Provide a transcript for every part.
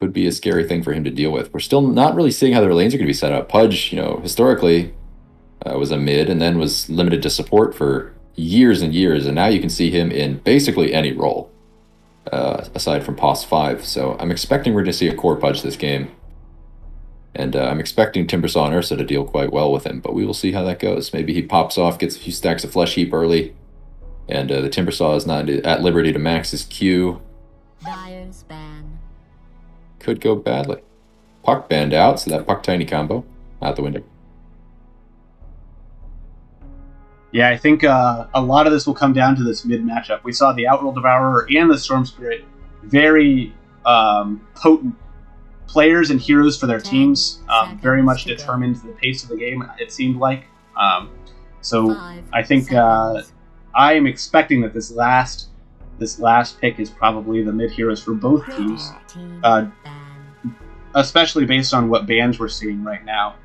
could be a scary thing for him to deal with. We're still not really seeing how their lanes are going to be set up. Pudge, historically was a mid and then was limited to support for years and years, and now you can see him in basically any role aside from POS 5. So I'm expecting we're going to see a core Pudge this game. And I'm expecting Timbersaw and Ursa to deal quite well with him, but we will see how that goes. Maybe he pops off, gets a few stacks of Flesh Heap early, and the Timbersaw is not at liberty to max his Q. Dyer's ban. Could go badly. Puck banned out, so that Puck Tiny combo out the window. Yeah, I think a lot of this will come down to this mid matchup. We saw the Outworld Devourer and the Storm Spirit very potent players and heroes for their teams, very much determined the pace of the game, it seemed like. So I think I am expecting that this last pick is probably the mid heroes for both teams, especially based on what bans we're seeing right now.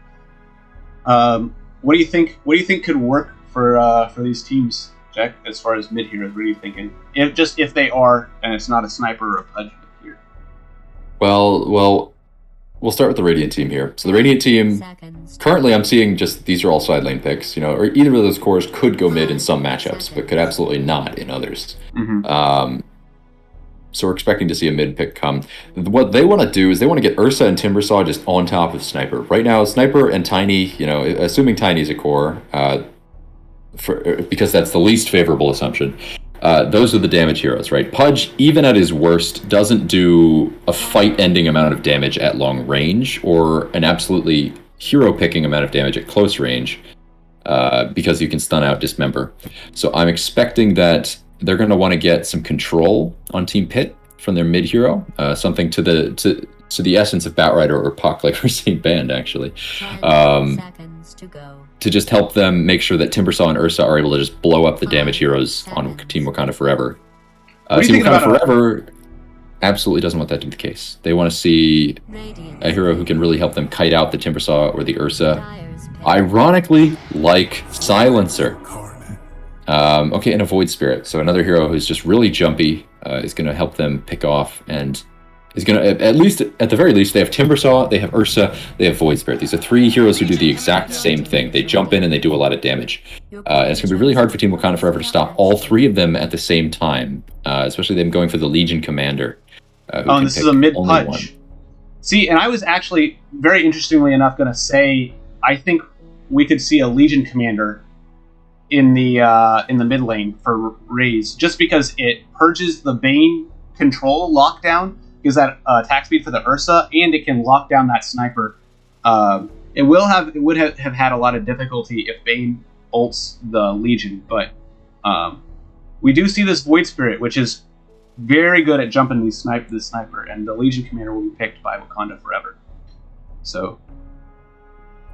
What do you think could work for these teams, Jack, as far as mid heroes? What are you thinking? If they are, and it's not a sniper or a Pudge here. Well, we'll start with the Radiant team here. So the Radiant team, currently I'm seeing just these are all side lane picks, or either of those cores could go mid in some matchups, but could absolutely not in others. Mm-hmm. So we're expecting to see a mid pick come. What they want to do is they want to get Ursa and Timbersaw just on top of Sniper. Right now, Sniper and Tiny, assuming Tiny is a core, because that's the least favorable assumption. Those are the damage heroes, right? Pudge, even at his worst, doesn't do a fight-ending amount of damage at long range or an absolutely hero-picking amount of damage at close range because you can stun out Dismember. So I'm expecting that they're going to want to get some control on Team Pit from their mid-hero, something to the essence of Batrider or Puck, like we're seeing banned, actually. 10 seconds to go. To just help them make sure that Timbersaw and Ursa are able to just blow up the damage heroes on Team Wakanda Forever. Team Wakanda Forever absolutely doesn't want that to be the case. They want to see a hero who can really help them kite out the Timbersaw or the Ursa. Ironically, like Silencer. Okay, and a Void Spirit. So another hero who's just really jumpy is going to help them pick off and is going to, at the very least, they have Timbersaw, they have Ursa, they have Void Spirit. These are three heroes who do the exact same thing. They jump in and they do a lot of damage. And it's going to be really hard for Team Wakanda Forever to stop all three of them at the same time, especially them going for the Legion Commander. And this is a mid-Pudge. See, and I was actually, very interestingly enough, going to say, I think we could see a Legion Commander in the mid lane for Raze, just because it purges the Bane control lockdown, gives that attack speed for the Ursa, and it can lock down that Sniper. It would have had a lot of difficulty if Bane ults the Legion, but we do see this Void Spirit, which is very good at jumping the Sniper, and the Legion Commander will be picked by Wakanda Forever. So.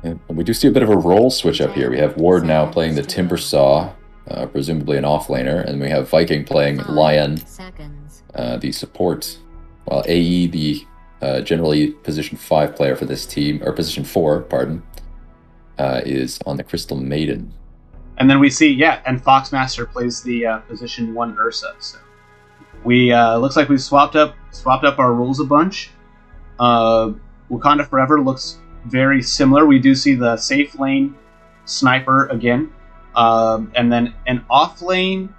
And we do see a bit of a role switch up here. We have Ward now playing the Timbersaw, presumably an offlaner, and we have Viking playing Lion, the support. While AE, the generally position 5 player for this team, or position 4, pardon, is on the Crystal Maiden. And then we see, and Foxmaster plays the position 1 Ursa. So we looks like we've swapped up our roles a bunch. Wakanda Forever looks very similar. We do see the safe lane Sniper again, and then an off lane.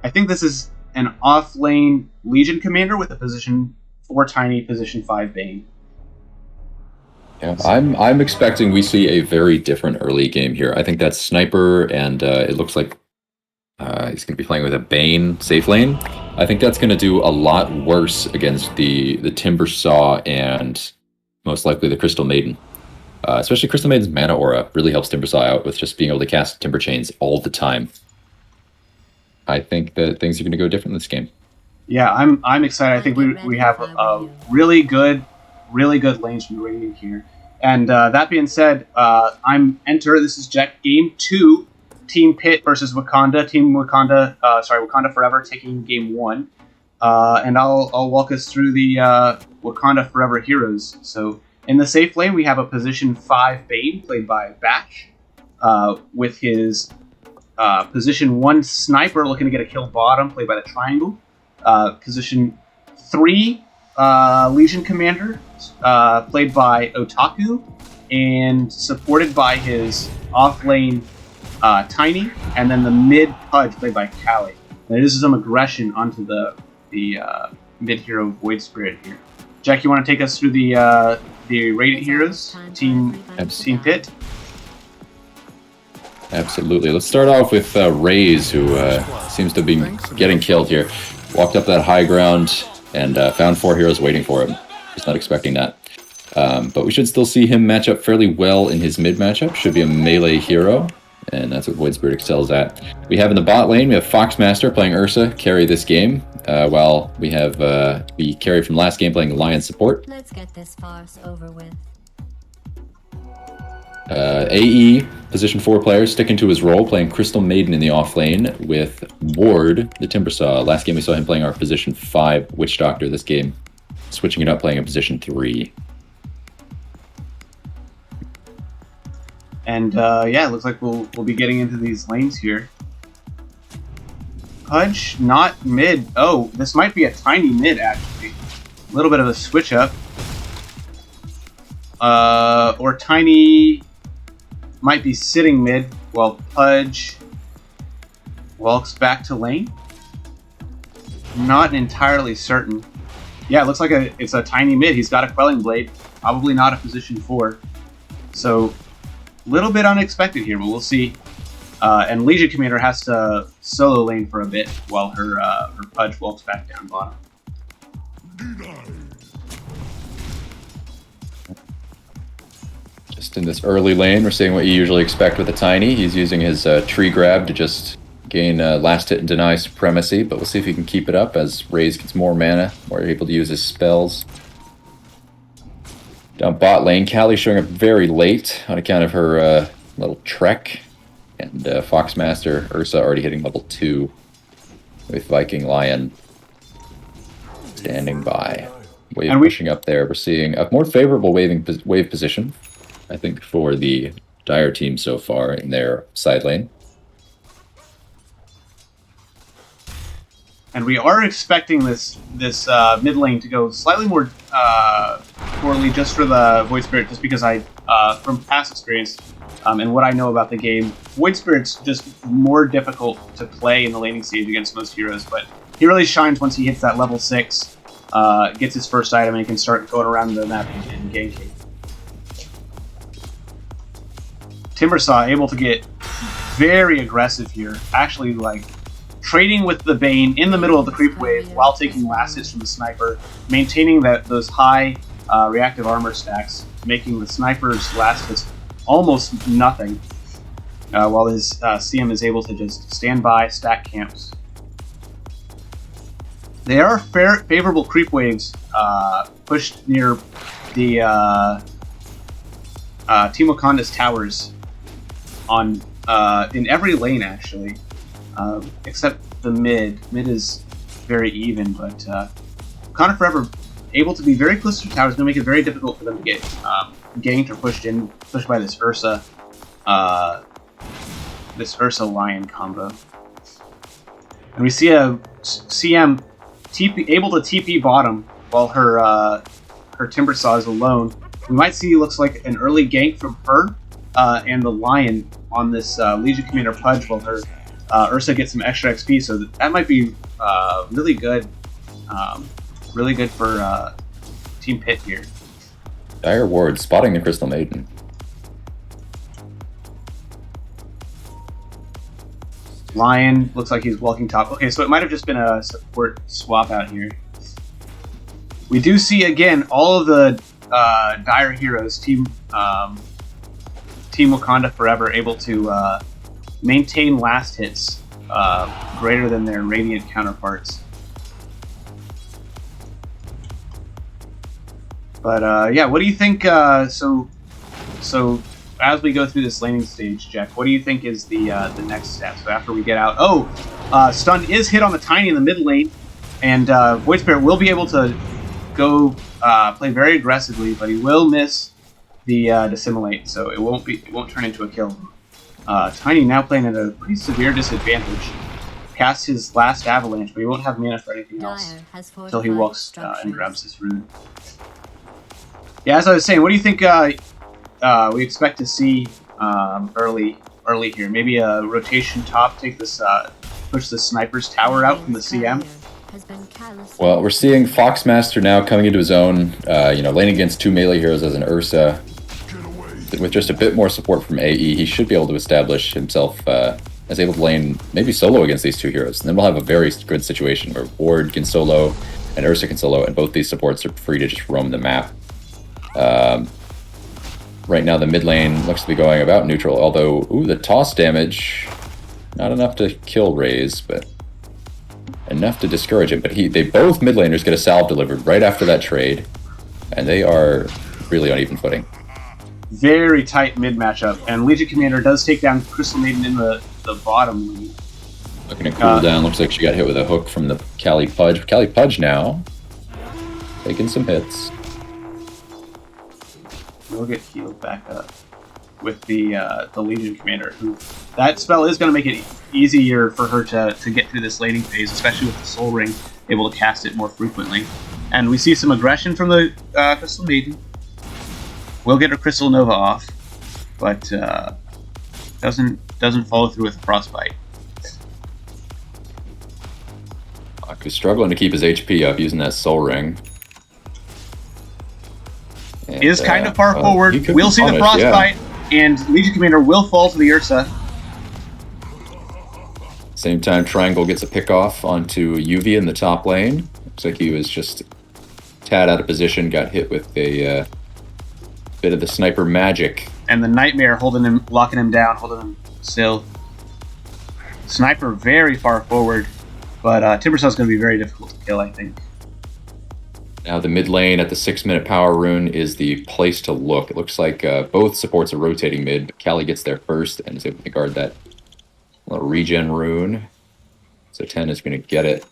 I think this is an off lane Legion Commander with a position 4 Tiny, position 5 Bane. Yeah, I'm expecting we see a very different early game here. I think that's Sniper, and it looks like he's going to be playing with a Bane safe lane. I think that's going to do a lot worse against the Timbersaw and most likely the Crystal Maiden. Especially Crystal Maiden's mana aura really helps Timbersaw out with just being able to cast Timber Chains all the time. I think that things are going to go different in this game. Yeah, I'm excited. I think we have a really good lanes from the Radiant here. And that being said, this is Jack, game 2, Team Pit versus Wakanda. Wakanda Forever taking game 1. And I'll walk us through the Wakanda Forever heroes. So in the safe lane, we have a position 5 Bane played by Batch, with his position 1 Sniper looking to get a kill bottom played by the Triangle. Position 3 Legion Commander, played by Otaku, and supported by his off-lane Tiny, and then the mid Pudge, played by Callie. Now, this is some aggression onto the mid-hero Void Spirit here. Jack, you want to take us through the Radiant Heroes, Team Pit? Absolutely. Let's start off with Raze, who seems to be getting killed here. Walked up that high ground and found 4 heroes waiting for him. He's not expecting that. But we should still see him match up fairly well in his mid matchup. Should be a melee hero, and that's what Void Spirit excels at. We have in the bot lane, we have Foxmaster playing Ursa, carry this game, while we have the carry from last game playing Lion support. Let's get this farce over with. AE, position 4 player, sticking to his role, playing Crystal Maiden in the off lane with Ward, the Timbersaw. Last game we saw him playing our position 5 Witch Doctor. This game, switching it up, playing a position 3. And yeah, it looks like we'll be getting into these lanes here. Pudge, not mid. Oh, this might be a Tiny mid, actually. A little bit of a switch up. Or Tiny might be sitting mid while Pudge walks back to lane. Not entirely certain. Yeah, it looks like it's a Tiny mid. He's got a Quelling Blade. Probably not a position 4. So, a little bit unexpected here, but we'll see. And Legion Commander has to solo lane for a bit while her Pudge walks back down bottom. Just in this early lane, we're seeing what you usually expect with a Tiny. He's using his tree grab to just gain last hit and deny supremacy, but we'll see if he can keep it up as Raze gets more mana, more able to use his spells. Down bot lane, Callie showing up very late on account of her little trek, and Foxmaster Ursa already hitting level 2 with Viking Lion standing by. Wave pushing up there. We're seeing a more favorable wave position, I think, for the Dire team so far in their side lane. And we are expecting this mid lane to go slightly more poorly just for the Void Spirit, just because from past experience and what I know about the game, Void Spirit's just more difficult to play in the laning stage against most heroes, but he really shines once he hits that level 6, gets his first item, and he can start going around the map and ganking. Timbersaw able to get very aggressive here, actually like trading with the Bane in the middle of the creep wave while taking last hits from the sniper, maintaining those high reactive armor stacks, making the sniper's last hits almost nothing, while his CM is able to just stand by, stack camps. They are favorable creep waves pushed near the Team Wakanda's towers on in every lane, actually. Except the mid. Mid is very even, but Wakanda Forever able to be very close to the tower is going to make it very difficult for them to get ganked or pushed by this Ursa Lion combo. And we see a CM able to TP bottom while her Timbersaw is alone. We might see, looks like, an early gank from her and the Lion on this Legion Commander Pudge while her Ursa gets some extra XP, so that might be really good for Team Pit here. Dire Ward spotting the Crystal Maiden. Lion looks like he's walking top. Okay, so it might have just been a support swap out here. We do see again all of the Dire heroes, Team Wakanda Forever, able to maintain last hits greater than their Radiant counterparts. But yeah, what do you think? So as we go through this laning stage, Jack, what do you think is the next step? So after we get out, stun is hit on the Tiny in the mid lane, and Void Spirit will be able to go play very aggressively, but he will miss the dissimulate, so it won't turn into a kill. Tiny now playing at a pretty severe disadvantage. cast his last Avalanche, but he won't have mana for anything else Dire has until he fortified walks and structures. grabs his rune. Yeah, as I was saying, what do you think we expect to see early here? Maybe a rotation top, take this, push the sniper's tower out from the CM. Well, we're seeing Foxmaster now coming into his own, laning against 2 melee heroes as an Ursa. With just a bit more support from AE, he should be able to establish himself as able to lane maybe solo against these 2 heroes. And then we'll have a very good situation where Ward can solo and Ursa can solo, and both these supports are free to just roam the map. Right now, the mid lane looks to be going about neutral, although, the toss damage, not enough to kill Raze, but enough to discourage him. But they both mid laners get a salve delivered right after that trade, and they are really on even footing. Very tight mid matchup, and Legion Commander does take down Crystal Maiden in the bottom lane. Looking to cool down, looks like she got hit with a hook from the Kali Pudge. Kali Pudge now, taking some hits. We'll get healed back up with the Legion Commander, who that spell is going to make it easier for her to get through this laning phase, especially with the Soul Ring, able to cast it more frequently. And we see some aggression from the Crystal Maiden. We'll get her Crystal Nova off, but doesn't follow through with the Frostbite. He's struggling to keep his HP up using that Soul Ring. And, is kind of far forward. We'll see the Frostbite, and Legion Commander will fall to the Ursa. Same time, Triangle gets a pick off onto UV in the top lane. Looks like he was just a tad out of position, got hit with a bit of the sniper magic. And the Nightmare holding him, locking him down, holding him still. Sniper very far forward, but Timbersaw's going to be very difficult to kill, I think. Now the mid lane at the 6-minute power rune is the place to look. It looks like both supports are rotating mid, but Kali gets there first and is able to guard that little regen rune. So 10 is going to get it.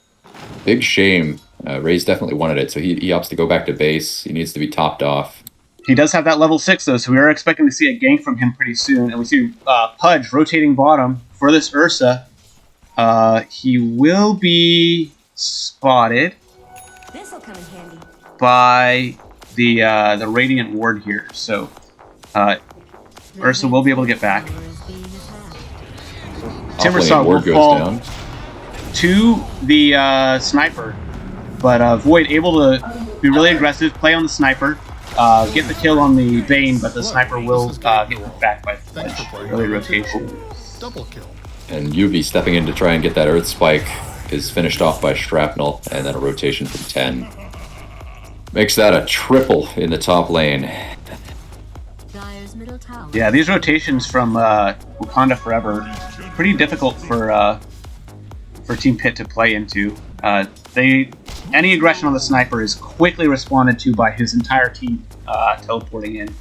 Big shame. Raze definitely wanted it, so he opts to go back to base. He needs to be topped off. He does have that level 6, though, so we are expecting to see a gank from him pretty soon. And we see Pudge rotating bottom for this Ursa. He will be spotted by the Radiant Ward here. So Ursa will be able to get back. Timbersaw will fall down to the Sniper, but Void able to be really aggressive, play on the Sniper, get the kill on the Bane, but the Sniper will get put back by early rotation. Double kill. And UV stepping in to try and get that Earth Spike is finished off by Shrapnel, and then a rotation from 10. Makes that a triple in the top lane. Yeah, these rotations from Wakanda Forever, pretty difficult for Team Pit to play into. Any aggression on the Sniper is quickly responded to by his entire team teleporting in.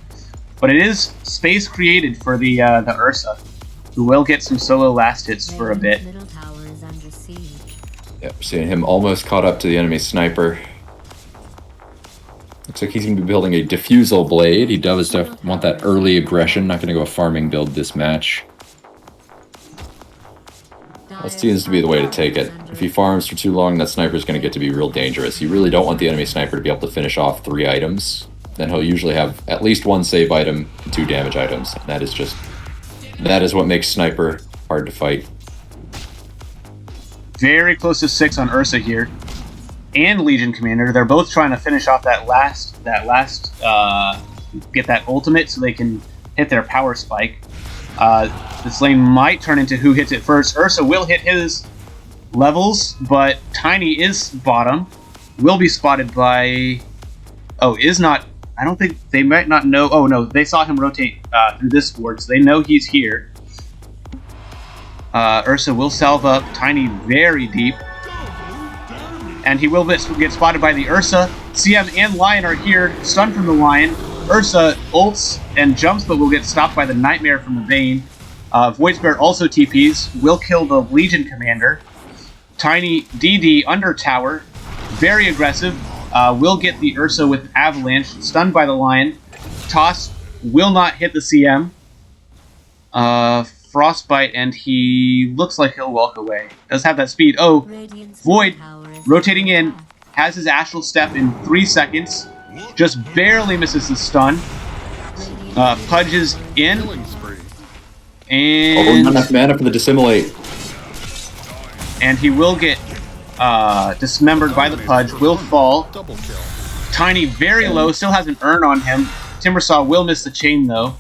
But it is space created for the Ursa, who will get some solo last hits for a bit. Yep, seeing him almost caught up to the enemy Sniper. Looks like he's going to be building a Diffusal Blade. He does want that early aggression. Not going to go a farming build this match. That seems to be the way to take it. If he farms for too long, that Sniper's going to get to be real dangerous. You really don't want the enemy Sniper to be able to finish off 3 items. Then he'll usually have at least 1 save item and 2 damage items. And that is what makes Sniper hard to fight. Very close to 6 on Ursa here. And Legion Commander, they're both trying to finish off that last, get that ultimate so they can hit their power spike. This lane might turn into who hits it first. Ursa will hit his levels, but Tiny is bottom. Will be spotted by... Oh, is not... I don't think... They might not know... Oh, no, they saw him rotate through this ward, so they know he's here. Ursa will salve up. Tiny very deep. And he will get spotted by the Ursa. CM and Lion are here, stunned from the Lion. Ursa ults and jumps, but will get stopped by the Nightmare from the Bane. Void Spirit also TPs, will kill the Legion Commander. Tiny DD under tower, very aggressive, will get the Ursa with Avalanche, stunned by the Lion. Toss will not hit the CM. Frostbite, and he looks like he'll walk away. Does have that speed. Oh, Void rotating in, has his Astral Step in 3 seconds, just barely misses the stun. Pudge is in, and not enough mana for the Dissimulate. And he will get dismembered by the Pudge, will fall. Tiny very low, still has an Urn on him. Timbersaw will miss the chain though.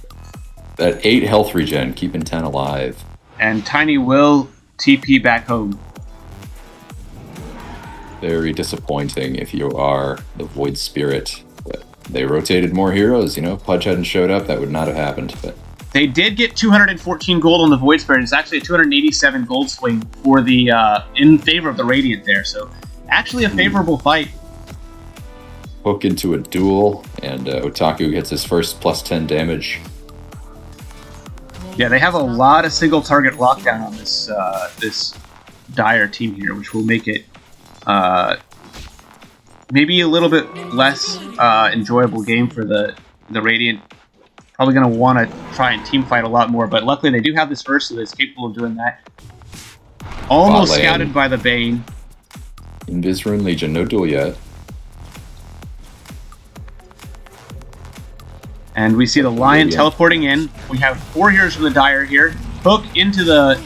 That 8 health regen, keeping 10 alive. And Tiny will TP back home. Very disappointing if you are the Void Spirit. But they rotated more heroes, you know. Pudge hadn't showed up, that would not have happened. But they did get 214 gold on the Void Spirit. It's actually a 287 gold swing for the in favor of the Radiant there. So actually a favorable fight. Hook into a duel, and Otaku gets his first plus 10 damage. Yeah, they have a lot of single target lockdown on this this Dire team here, which will make it maybe a little bit less enjoyable game for the Radiant. Probably going to want to try and team fight a lot more, but luckily they do have this Ursa that's capable of doing that. Almost scouted by the Bane. Invis Rune Legion, no duel yet. And we see the Lion teleporting in. We have 4 heroes from the Dire here. Hook into the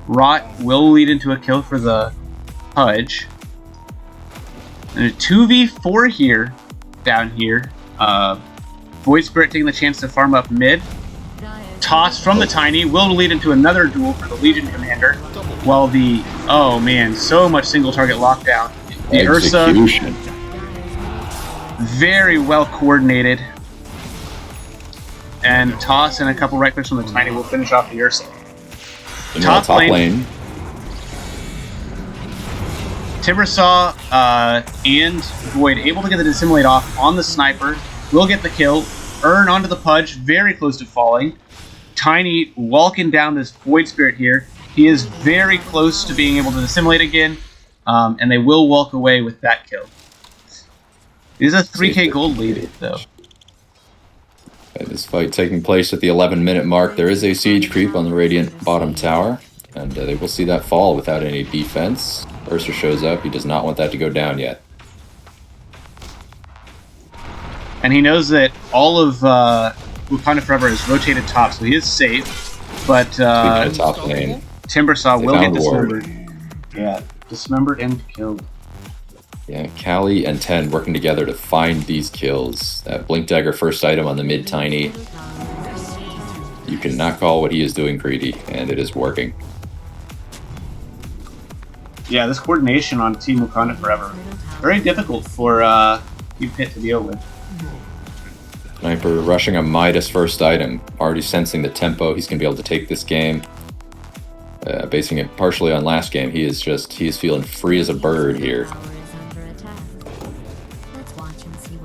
Rot will lead into a kill for the Pudge. And a 2v4 here, down here. Void Spirit taking the chance to farm up mid. Toss from the Tiny will lead into another duel for the Legion Commander. While the, oh man, so much single target lockdown. The Ursa, very well coordinated. And Toss and a couple right clicks from the Tiny will finish off the Ursa. Top lane. Timbersaw and Void able to get the Dissimulate off on the Sniper. Will get the kill. Urn onto the Pudge, very close to falling. Tiny walking down this Void Spirit here. He is very close to being able to Dissimulate again. And they will walk away with that kill. It is a 3k gold lead, though. This fight taking place at the 11-minute mark. There is a siege creep on the Radiant bottom tower, and they will see that fall without any defense. Ursa shows up. He does not want that to go down yet. And he knows that all of Wakanda Forever is rotated top, so he is safe. But top lane, Timbersaw will get dismembered. Yeah, dismembered and killed. Yeah, Callie and Ten working together to find these kills. That Blink Dagger first item on the mid Tiny. You cannot call what he is doing greedy, and it is working. Yeah, this coordination on Team Wakanda Forever, very difficult for Team Pit to deal with. Sniper rushing a Midas first item, already sensing the tempo. He's going to be able to take this game. Basing it partially on last game, he is feeling free as a bird here.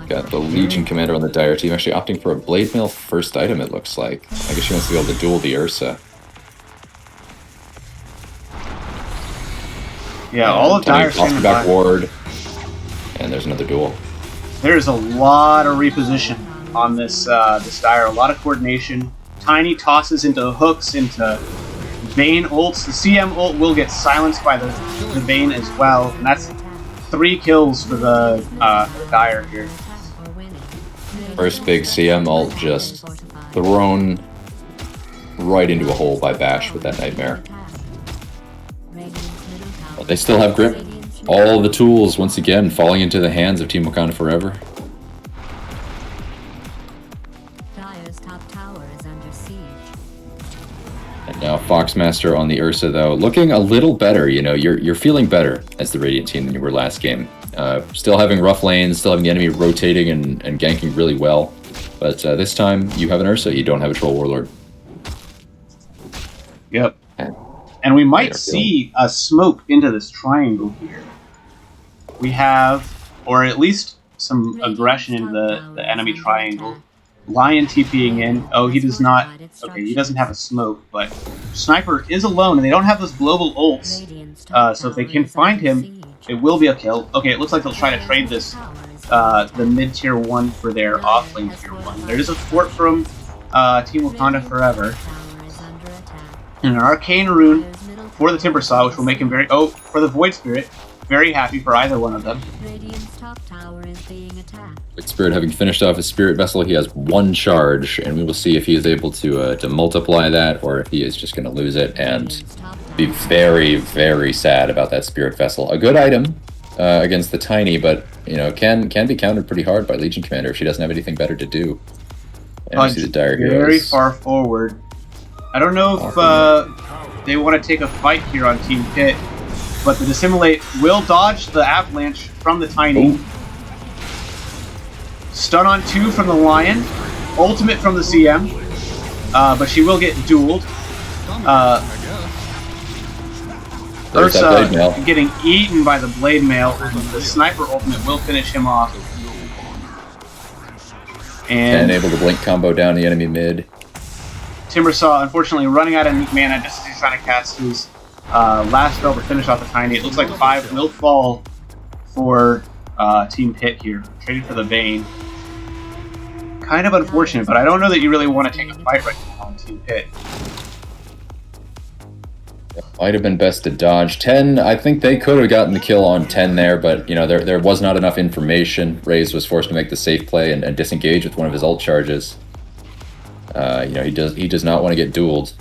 Got the Legion Commander on the Dire team actually opting for a Blade Mail first item, it looks like. I guess she wants to be able to duel the Ursa. Yeah, all of Dire standing back ward, and there's another duel. There's a lot of reposition on this this Dire, a lot of coordination. Tiny tosses into hooks, into Vayne ults. The CM ult will get silenced by the Vayne as well, and that's 3 kills for the Dire here. First big CM ult just thrown right into a hole by Bash with that Nightmare. But they still have grip. All the tools, once again, falling into the hands of Team Wakanda Forever. Dire's top tower is under siege. And now Foxmaster on the Ursa, though, looking a little better. You know, you're feeling better as the Radiant team than you were last game. Still having rough lanes, still having the enemy rotating and ganking really well. But this time, you have an Ursa, you don't have a Troll Warlord. Yep. And we might see a smoke into this triangle here. We have, or at least some aggression into the enemy triangle. Lion TPing in. Oh, he does not. Okay, he doesn't have a smoke, but Sniper is alone, and they don't have those global ults. So if they can find him, it will be a kill. Okay, it looks like they'll try to trade this, the mid-tier 1 for their off-lane tier 1. There is a fort from Team Wakanda forever. And an Arcane Rune for the Timbersaw, which will make him very... Oh, for the Void Spirit. Very happy for either one of them. Void Spirit having finished off his Spirit Vessel, he has 1 charge, and we will see if he is able to multiply that, or if he is just going to lose it and be very, very sad about that Spirit Vessel. A good item against the Tiny, but, you know, can be countered pretty hard by Legion Commander if she doesn't have anything better to do. And we see the Dire Heroes. Very far forward. I don't know if they want to take a fight here on Team Pit, but the Dissimulate will dodge the Avalanche from the Tiny. Ooh. Stun on 2 from the Lion. Ultimate from the CM. But she will get dueled. Ursa getting eaten by the Blade Mail, and the Sniper ultimate will finish him off. And able to blink combo down the enemy mid. Timbersaw, unfortunately, running out of mana just as he's trying to cast his last spell to finish off the Tiny. It looks like 5 will fall for Team Pit here. Trading for the Bane. Kind of unfortunate, but I don't know that you really want to take a fight right now on Team Pit. Might have been best to dodge. 10, I think they could have gotten the kill on 10 there, but you know there was not enough information. Raze was forced to make the safe play and disengage with one of his ult charges. You know, he does not want to get dueled,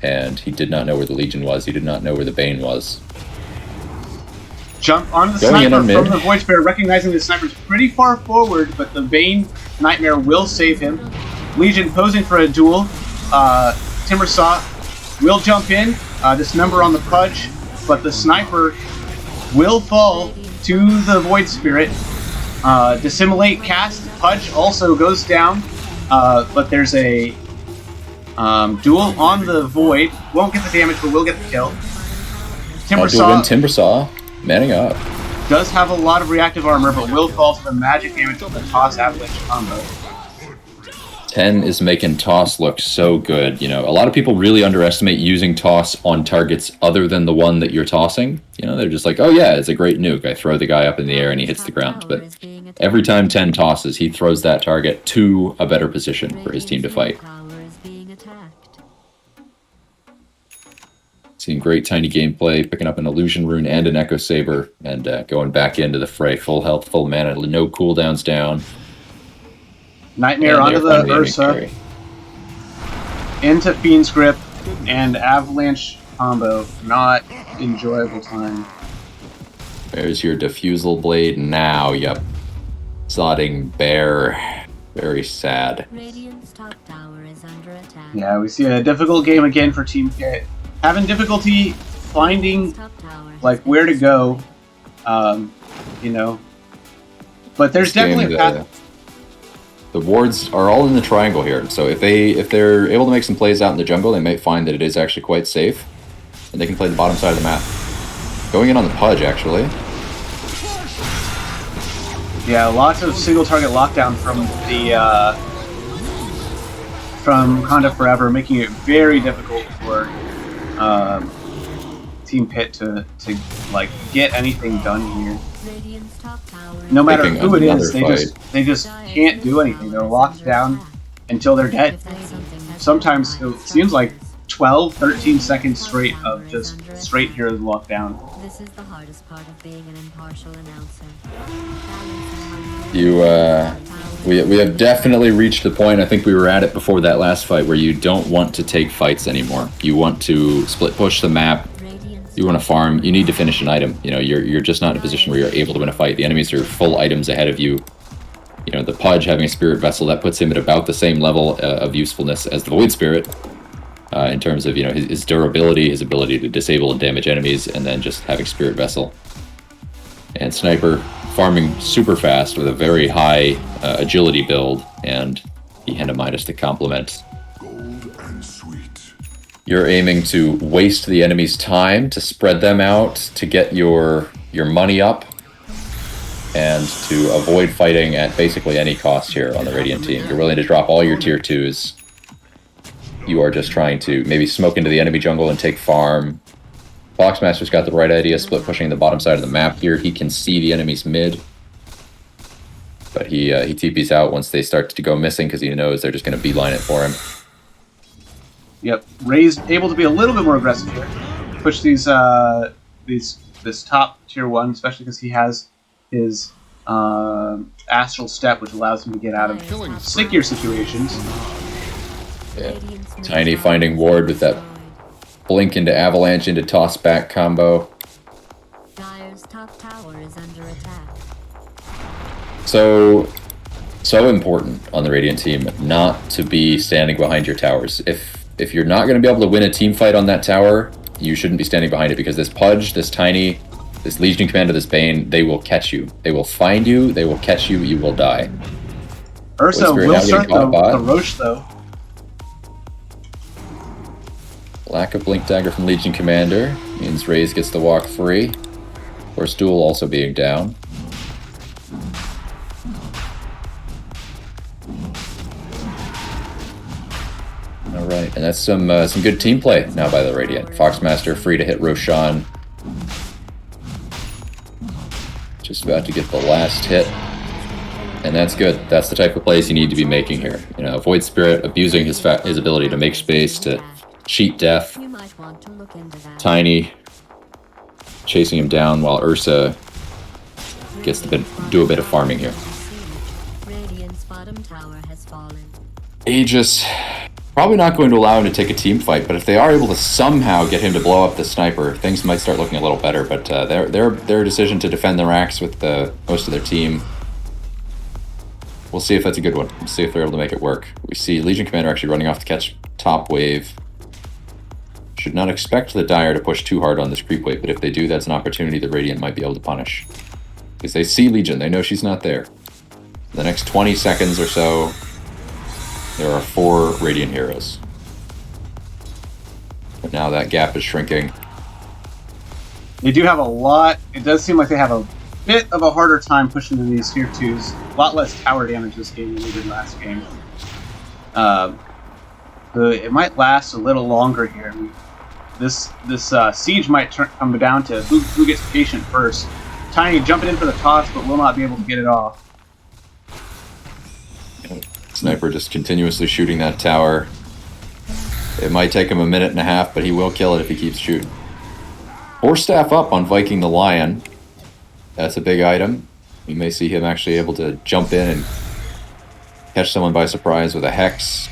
and he did not know where the Legion was. He did not know where the Bane was. Jump on the Sniper from the Void Spirit, recognizing the Sniper's pretty far forward, but the Bane Nightmare will save him. Legion posing for a duel. Timbersaw will jump in, dismember on the Pudge, but the Sniper will fall to the Void Spirit. Dissimulate cast, Pudge also goes down, but there's a duel on the Void. Won't get the damage, but will get the kill. Timbersaw manning up. Does have a lot of reactive armor, but will fall to the magic damage of the Toss Avalanche combo. 10 is making Toss look so good. You know, a lot of people really underestimate using Toss on targets other than the one that you're tossing. You know, they're just like, oh yeah, it's a great nuke. I throw the guy up in the air and he hits the ground. But every time 10 tosses, he throws that target to a better position for his team to fight. Seeing great Tiny gameplay, picking up an Illusion Rune and an Echo Saber, and going back into the fray. Full health, full mana, no cooldowns down. Nightmare onto the Ursa, into Fiend's Grip, and Avalanche combo. Not enjoyable time. There's your Diffusal Blade now, yep. Sodding Bear. Very sad. Yeah, we see a difficult game again for Team Pit. Having difficulty finding, like, where to go, you know. But there's definitely a path. The wards are all in the triangle here, so if they're able to make some plays out in the jungle, they might find that it is actually quite safe, and they can play the bottom side of the map. Going in on the Pudge, actually. Yeah, lots of single target lockdown from the from Wakanda Forever, making it very difficult for Team Pit to like get anything done here. No matter who it is, they just can't do anything. They're locked down until they're dead. Sometimes it seems like 12, 13 seconds straight of just straight heroes locked down. This is the hardest part of being an impartial announcer. We have definitely reached the point, I think we were at it before that last fight, where you don't want to take fights anymore. You want to split push the map. You want to farm. You need to finish an item. You know, you're just not in a position where you're able to win a fight. The enemies are full items ahead of you. You know, the Pudge having a Spirit Vessel, that puts him at about the same level of usefulness as the Void Spirit in terms of, you know, his durability, his ability to disable and damage enemies, and then just having Spirit Vessel. And Sniper farming super fast with a very high agility build, and Ehenna-Midas to complement. You're aiming to waste the enemy's time, to spread them out, to get your money up, and to avoid fighting at basically any cost here on the Radiant team. You're willing to drop all your tier 2s. You are just trying to maybe smoke into the enemy jungle and take farm. Boxmaster's got the right idea, split pushing the bottom side of the map here. He can see the enemy's mid. But he TP's out once they start to go missing because he knows they're just going to beeline it for him. Yep, Ray's able to be a little bit more aggressive here. Push these this top tier 1, especially because he has his astral step, which allows him to get out of stickier situations. Yeah. Tiny finding ward with that blink into avalanche into toss back combo. Dire's top tower is under attack. So important on the Radiant team not to be standing behind your towers. If you're not going to be able to win a team fight on that tower, you shouldn't be standing behind it, because this Pudge, this Tiny, this Legion Commander, this Bane, they will catch you. They will find you, they will catch you, you will die. Ursa will start the Roche, though. Lack of Blink Dagger from Legion Commander means Raze gets the walk free. Force Duel also being down. Alright, and that's some good team play now by the Radiant. Foxmaster free to hit Roshan. Just about to get the last hit. And that's good. That's the type of plays you need to be making here. You know, Void Spirit abusing his ability to make space, to cheat death. You might want to look into that. Tiny chasing him down while Ursa gets to do a bit of farming here. Radiant's bottom tower has fallen. Aegis probably not going to allow him to take a team fight, but if they are able to somehow get him to blow up the sniper, things might start looking a little better. But their decision to defend the racks with most of their team, we'll see if that's a good one. We'll see if they're able to make it work. We see Legion Commander actually running off to catch top wave. Should not expect the Dire to push too hard on this creep wave, but if they do, that's an opportunity the Radiant might be able to punish. Because they see Legion, they know she's not there. In the next 20 seconds or so, there are 4 Radiant heroes. But now that gap is shrinking. They do have a lot. It does seem like they have a bit of a harder time pushing in these tier 2s. A lot less tower damage this game than they did last game. It might last a little longer here. This siege might come down to who gets patient first. Tiny jumping in for the toss, but will not be able to get it off. Sniper just continuously shooting that tower. It might take him a minute and a half, but he will kill it if he keeps shooting. 4 staff up on Viking the Lion. That's a big item. We may see him actually able to jump in and catch someone by surprise with a Hex.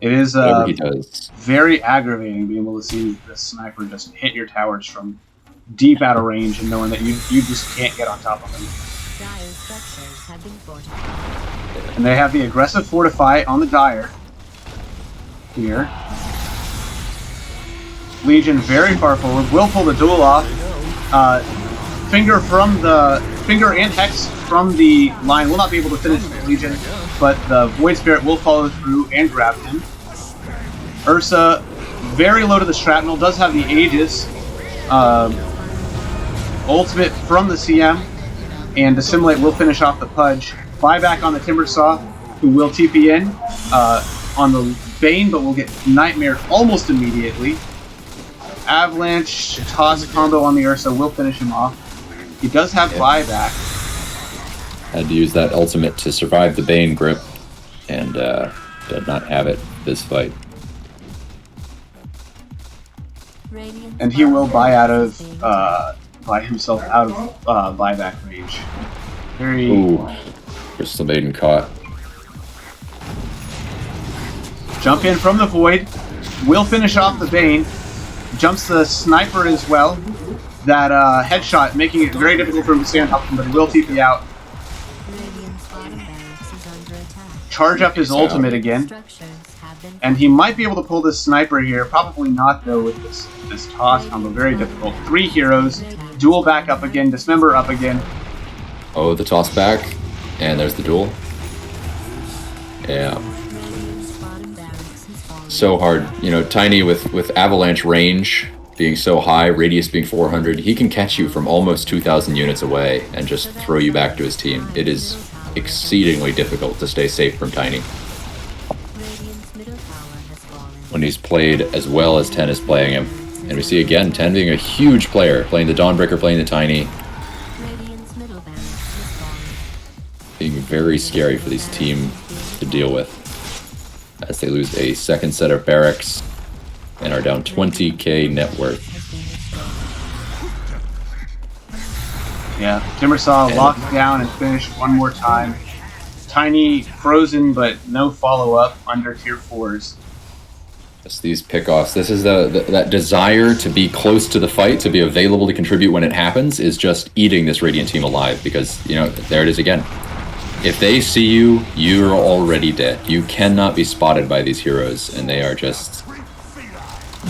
It is Whatever he does. Very aggravating being able to see the sniper just hit your towers from deep out of range and knowing that you just can't get on top of them. Dire's structures have been fortified. And they have the aggressive fortify on the Dire here. Legion very far forward, will pull the duel off. Finger and Hex from the line will not be able to finish the Legion, but the Void Spirit will follow through and grab him. Ursa, very low to the shrapnel, does have the Aegis. Ultimate from the CM, and Dissimulate will finish off the Pudge. Buyback on the Timbersaw, who will TP in on the Bane, but will get Nightmare almost immediately. Avalanche, toss combo on the Ursa will finish him off. He does have buyback. Had to use that ultimate to survive the Bane grip, and did not have it this fight. And he will buy himself out of buyback range. Very. Ooh, Crystal Maiden caught. Jump in from the Void. Will finish off the Bane. Jumps the Sniper as well. That headshot making it very difficult for him to stay on top of him, but he will TP out. Charge up his ultimate again. And he might be able to pull this Sniper here. Probably not, though, with this toss combo. Very difficult. 3 heroes. Duel back up again. Dismember up again. Oh, the toss back. And there's the duel. Yeah. So hard. You know, Tiny with Avalanche range being so high, radius being 400, he can catch you from almost 2,000 units away and just throw you back to his team. It is exceedingly difficult to stay safe from Tiny when he's played as well as 10 is playing him. And we see again 10 being a huge player, playing the Dawnbreaker, playing the Tiny. being very scary for these team to deal with, as they lose a second set of barracks and are down 20k net worth. Yeah, Timbersaw locked down and finished one more time. Tiny frozen, but no follow-up under tier 4s. Just these pickoffs. This is that desire to be close to the fight, to be available to contribute when it happens, is just eating this Radiant team alive, because, you know, there it is again. If they see you, you're already dead. You cannot be spotted by these heroes, and they are just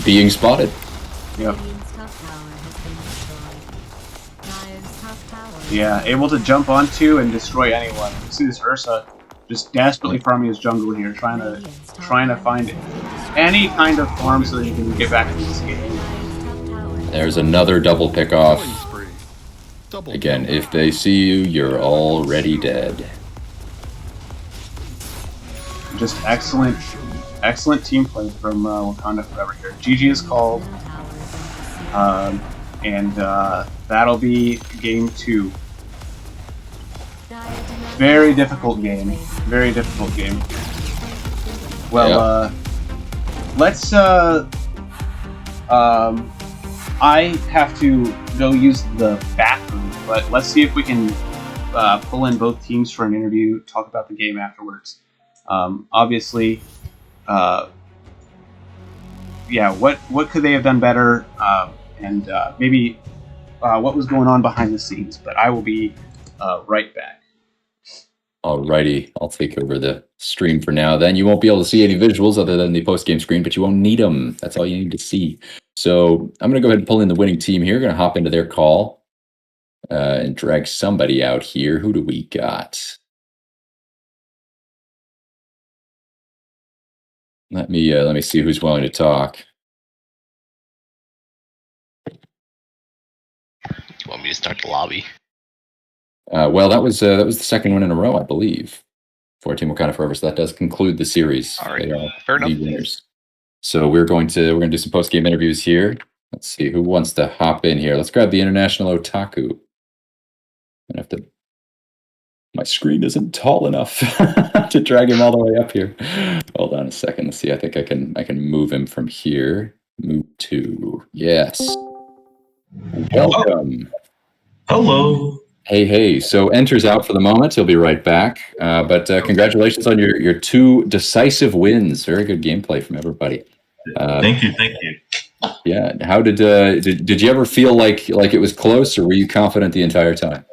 being spotted. Yep. Yeah, able to jump onto and destroy anyone. You see this Ursa just desperately farming his jungle here, trying to find any kind of farm so that he can get back into this game. There's another double pick off. Again, if they see you, you're already dead. Just excellent team play from Wakanda Forever here. GG is called, and that'll be game 2. Very difficult game. Very difficult game. Well, let's. I have to go use the bathroom, but let's see if we can pull in both teams for an interview, talk about the game afterwards. Obviously, yeah, what could they have done better, and maybe what was going on behind the scenes. But I will be right back. Alrighty, I'll take over the stream for now. Then you won't be able to see any visuals other than the post-game screen, but you won't need them. That's all you need to see. So I'm going to go ahead and pull in the winning team here. Going to hop into their call and drag somebody out here. Who do we got? Let me see who's willing to talk. You want me to start the lobby? Well, that was the second one in a row, I believe, for Team Wakanda Forever. So that does conclude the series. All right, they are fair enough. the winners. So we're going to do some post game interviews here. Let's see who wants to hop in here. Let's grab the international otaku. I have to. My screen isn't tall enough to drag him all the way up here. Hold on a second. Let's see. I think I can move him from here. Move to yes. Welcome. Hello. Hey. So Enter's out for the moment. He'll be right back. But congratulations on your 2 decisive wins. Very good gameplay from everybody. Thank you. Yeah. How did you ever feel like it was close, or were you confident the entire time?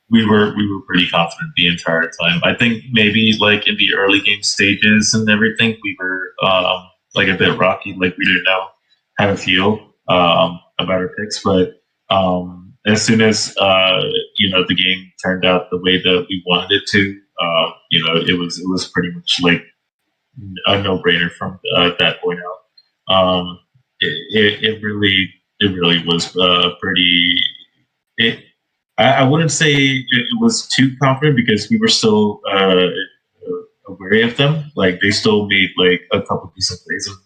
We were pretty confident the entire time. I think maybe like in the early game stages and everything, we were like a bit rocky. Like we didn't know how to feel about our picks, but as soon as the game turned out the way that we wanted it to, it was pretty much like a no-brainer from that point out. It really was pretty. I wouldn't say it was too confident because we were still wary of them. Like they still made like a couple decent plays, and